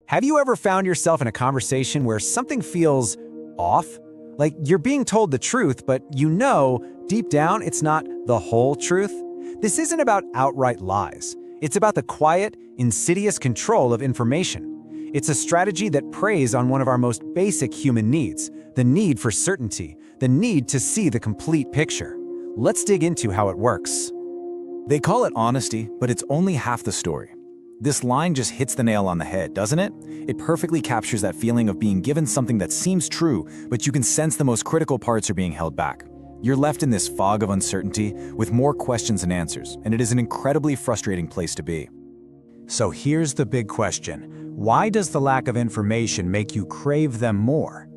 Have you ever found yourself in a conversation where something feels off? Like you're being told the truth, but you know deep down it's not the whole truth? This isn't about outright lies. It's about the quiet, insidious control of information. It's a strategy that preys on one of our most basic human needs, the need for certainty, the need to see the complete picture. Let's dig into how it works. They call it honesty, but it's only half the story. This line just hits the nail on the head, doesn't it? It perfectly captures that feeling of being given something that seems true, but you can sense the most critical parts are being held back. You're left in this fog of uncertainty with more questions than answers, and it is an incredibly frustrating place to be. So here's the big question. Why does the lack of information make you crave them more?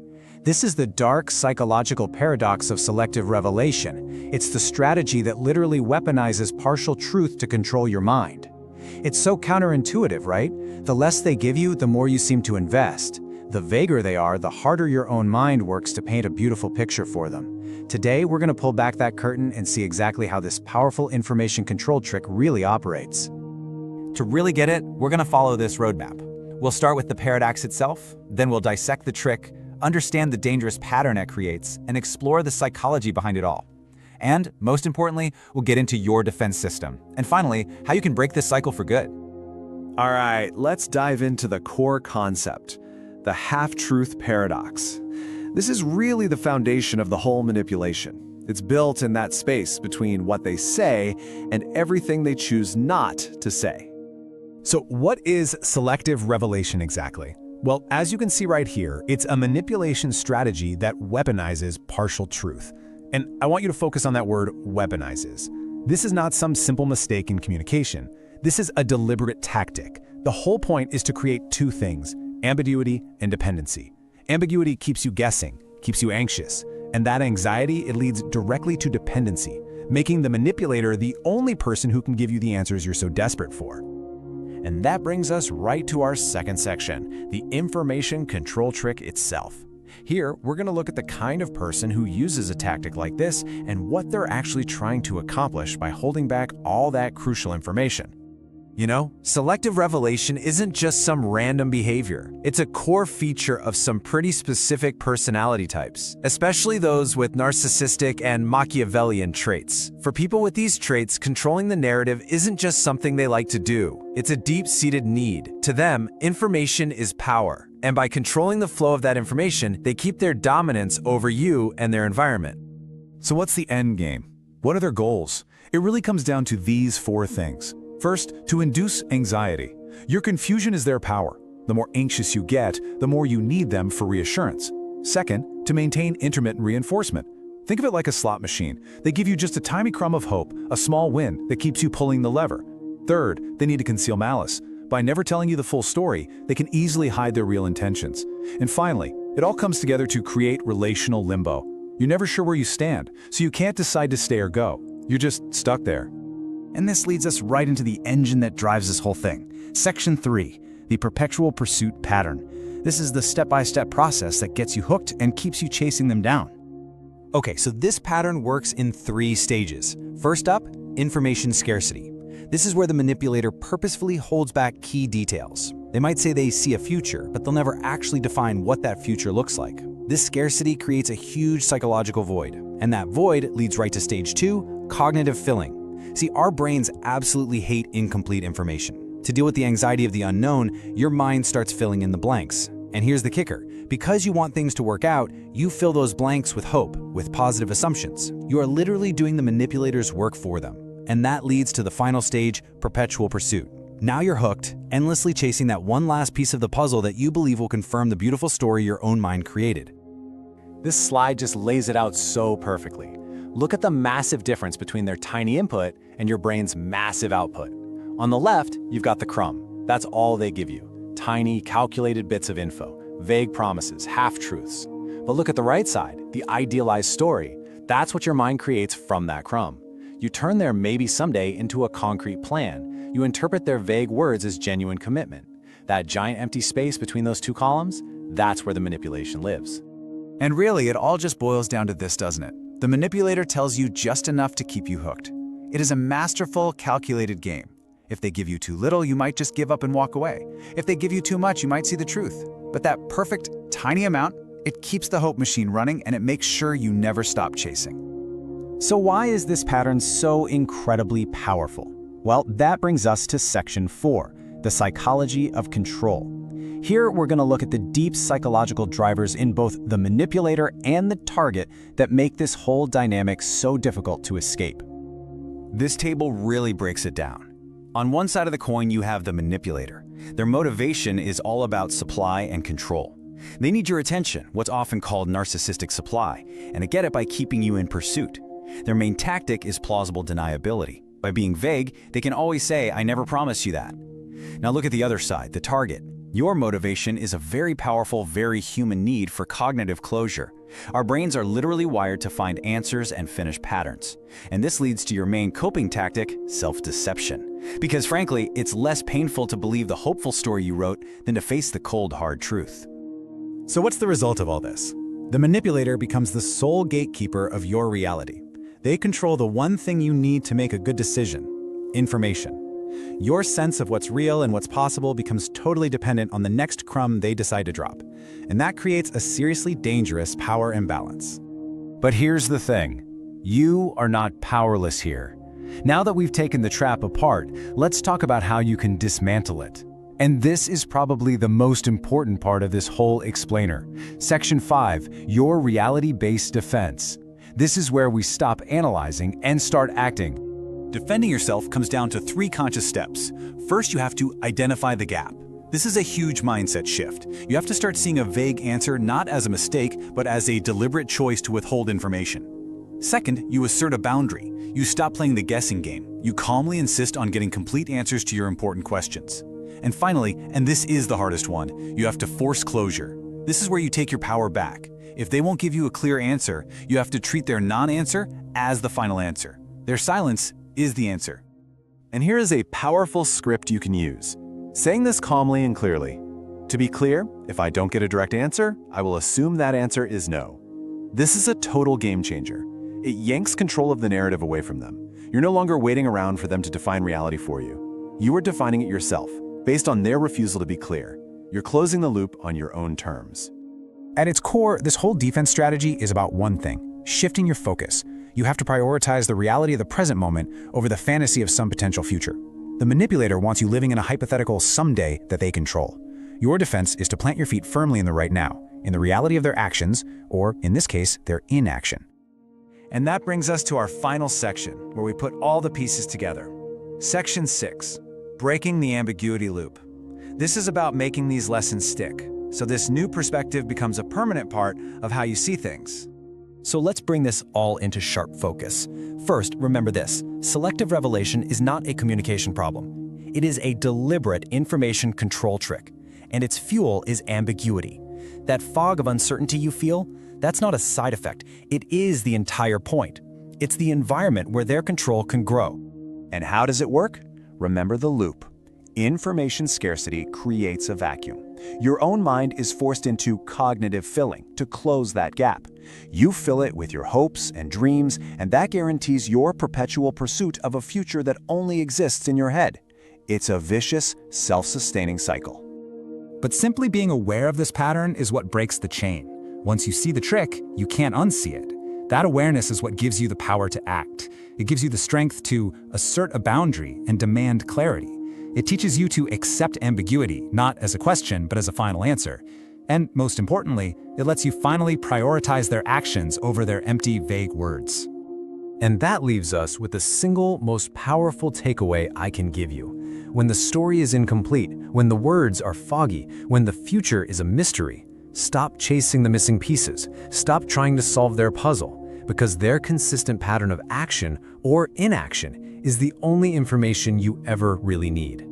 This is the dark psychological paradox of selective revelation. It's the strategy that literally weaponizes partial truth to control your mind. It's so counterintuitive, right? The less they give you, the more you seem to invest. The vaguer they are, the harder your own mind works to paint a beautiful picture for them. Today, we're going to pull back that curtain and see exactly how this powerful information control trick really operates. To really get it, we're going to follow this roadmap. We'll start with the paradox itself, then we'll dissect the trick, understand the dangerous pattern it creates, and explore the psychology behind it all. And, most importantly, we'll get into your defense system. And finally, how you can break this cycle for good. All right, let's dive into the core concept, the half-truth paradox. This is really the foundation of the whole manipulation. It's built in that space between what they say and everything they choose not to say. So what is selective revelation exactly? Well, as you can see right here, it's a manipulation strategy that weaponizes partial truth. And I want you to focus on that word weaponizes. This is not some simple mistake in communication. This is a deliberate tactic. The whole point is to create two things, ambiguity and dependency. Ambiguity keeps you guessing, keeps you anxious, and that anxiety, it leads directly to dependency, making the manipulator the only person who can give you the answers you're so desperate for. And that brings us right to our second section, the information control trick itself. Here, we're going to look at the kind of person who uses a tactic like this and what they're actually trying to accomplish by holding back all that crucial information. You know, selective revelation isn't just some random behavior. It's a core feature of some pretty specific personality types, especially those with narcissistic and Machiavellian traits. For people with these traits, controlling the narrative isn't just something they like to do. It's a deep-seated need. To them, information is power. And by controlling the flow of that information, they keep their dominance over you and their environment. So what's the end game? What are their goals? It really comes down to these four things. First, to induce anxiety. Your confusion is their power. The more anxious you get, the more you need them for reassurance. Second, to maintain intermittent reinforcement. Think of it like a slot machine. They give you just a tiny crumb of hope, a small win that keeps you pulling the lever. Third, they need to conceal malice. By never telling you the full story, they can easily hide their real intentions. And finally, it all comes together to create relational limbo. You're never sure where you stand, so you can't decide to stay or go. You're just stuck there. And this leads us right into the engine that drives this whole thing. Section 3, the perpetual pursuit pattern. This is the step-by-step process that gets you hooked and keeps you chasing them down. Okay, so this pattern works in 3 stages. First up, information scarcity. This is where the manipulator purposefully holds back key details. They might say they see a future, but they'll never actually define what that future looks like. This scarcity creates a huge psychological void, and that void leads right to stage 2, cognitive filling. See, our brains absolutely hate incomplete information. To deal with the anxiety of the unknown, your mind starts filling in the blanks. And here's the kicker. Because you want things to work out, you fill those blanks with hope, with positive assumptions. You are literally doing the manipulator's work for them. And that leads to the final stage, perpetual pursuit. Now you're hooked, endlessly chasing that one last piece of the puzzle that you believe will confirm the beautiful story your own mind created. This slide just lays it out so perfectly. Look at the massive difference between their tiny input and your brain's massive output. On the left, you've got the crumb. That's all they give you. Tiny, calculated bits of info, vague promises, half-truths. But look at the right side, the idealized story. That's what your mind creates from that crumb. You turn their maybe someday into a concrete plan. You interpret their vague words as genuine commitment. That giant empty space between those two columns, that's where the manipulation lives. And really, it all just boils down to this, doesn't it? The manipulator tells you just enough to keep you hooked. It is a masterful, calculated game. If they give you too little, you might just give up and walk away. If they give you too much, you might see the truth. But that perfect, tiny amount, it keeps the hope machine running and it makes sure you never stop chasing. So why is this pattern so incredibly powerful? Well, that brings us to Section 4, the psychology of control. Here, we're going to look at the deep psychological drivers in both the manipulator and the target that make this whole dynamic so difficult to escape. This table really breaks it down. On one side of the coin, you have the manipulator. Their motivation is all about supply and control. They need your attention, what's often called narcissistic supply, and they get it by keeping you in pursuit. Their main tactic is plausible deniability. By being vague, they can always say, "I never promised you that." Now look at the other side, the target. Your motivation is a very powerful, very human need for cognitive closure. Our brains are literally wired to find answers and finish patterns. And this leads to your main coping tactic, self-deception. Because frankly, it's less painful to believe the hopeful story you wrote than to face the cold, hard truth. So what's the result of all this? The manipulator becomes the sole gatekeeper of your reality. They control the one thing you need to make a good decision: information. Your sense of what's real and what's possible becomes totally dependent on the next crumb they decide to drop. And that creates a seriously dangerous power imbalance. But here's the thing. You are not powerless here. Now that we've taken the trap apart, let's talk about how you can dismantle it. And this is probably the most important part of this whole explainer. Section 5, your reality-based defense. This is where we stop analyzing and start acting. Defending yourself comes down to 3 conscious steps. First, you have to identify the gap. This is a huge mindset shift. You have to start seeing a vague answer not as a mistake, but as a deliberate choice to withhold information. Second, you assert a boundary. You stop playing the guessing game. You calmly insist on getting complete answers to your important questions. And finally, and this is the hardest one, you have to force closure. This is where you take your power back. If they won't give you a clear answer, you have to treat their non-answer as the final answer. Their silence is the answer. And here is a powerful script you can use. Saying this calmly and clearly. To be clear, if I don't get a direct answer, I will assume that answer is no. This is a total game changer. It yanks control of the narrative away from them. You're no longer waiting around for them to define reality for you. You are defining it yourself, based on their refusal to be clear. You're closing the loop on your own terms. At its core, this whole defense strategy is about one thing: shifting your focus. You have to prioritize the reality of the present moment over the fantasy of some potential future. The manipulator wants you living in a hypothetical someday that they control. Your defense is to plant your feet firmly in the right now, in the reality of their actions, or in this case, their inaction. And that brings us to our final section, where we put all the pieces together. Section 6, breaking the ambiguity loop. This is about making these lessons stick, so this new perspective becomes a permanent part of how you see things. So let's bring this all into sharp focus. First, remember this: selective revelation is not a communication problem. It is a deliberate information control trick, and its fuel is ambiguity. That fog of uncertainty you feel, that's not a side effect. It is the entire point. It's the environment where their control can grow. And how does it work? Remember the loop. Information scarcity creates a vacuum. Your own mind is forced into cognitive filling to close that gap. You fill it with your hopes and dreams, and that guarantees your perpetual pursuit of a future that only exists in your head. It's a vicious, self-sustaining cycle. But simply being aware of this pattern is what breaks the chain. Once you see the trick, you can't unsee it. That awareness is what gives you the power to act. It gives you the strength to assert a boundary and demand clarity. It teaches you to accept ambiguity, not as a question, but as a final answer. And most importantly, it lets you finally prioritize their actions over their empty, vague words. And that leaves us with the single most powerful takeaway I can give you. When the story is incomplete, when the words are foggy, when the future is a mystery, stop chasing the missing pieces. Stop trying to solve their puzzle, because their consistent pattern of action or inaction is the only information you ever really need.